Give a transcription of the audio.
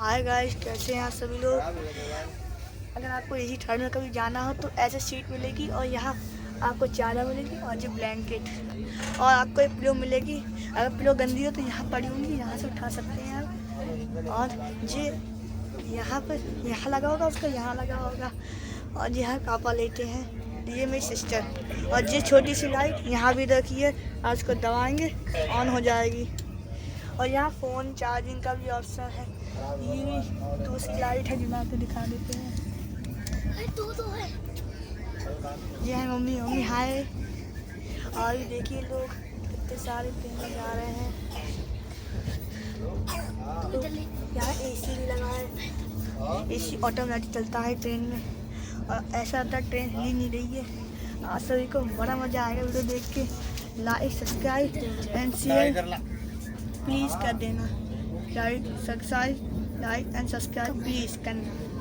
Hi guys, कैसे हैं आप सभी लोग। अगर आपको एसी थर्ड में कभी जाना हो तो ऐसे सीट मिलेगी और यहाँ आपको चादर मिलेगी और जो ब्लैंकेट और आपको एक पिलो मिलेगी। अगर पिलो गंदी हो तो यहाँ पड़ी होंगी, यहाँ से उठा सकते हैं आप। और ये यहाँ पर यहाँ लगा होगा, उसका यहाँ लगा होगा और यहाँ पापा लेते हैं। ये मेरी सिस्टर और ये छोटी सी लाइट यहाँ भी रखी है, और उसको दबाएंगे ऑन हो जाएगी। और यहाँ फ़ोन चार्जिंग का भी ऑप्शन है। ये दूसरी लाइट है जो आपको दिखा देते हैं। दो है। ये है मम्मी। मम्मी हाय। और ये देखिए लोग कितने सारे ट्रेन में जा रहे हैं। तो यहाँ एसी भी लगा है। एसी ऑटोमेटिक चलता है ट्रेन में और ऐसा लगता है ट्रेन हिल नहीं रही है। आप सभी को बड़ा मज़ा आएगा वीडियो देख के। Like subscribe and share please कर देना। लाइक एंड सब्सक्राइब प्लीज़ करना।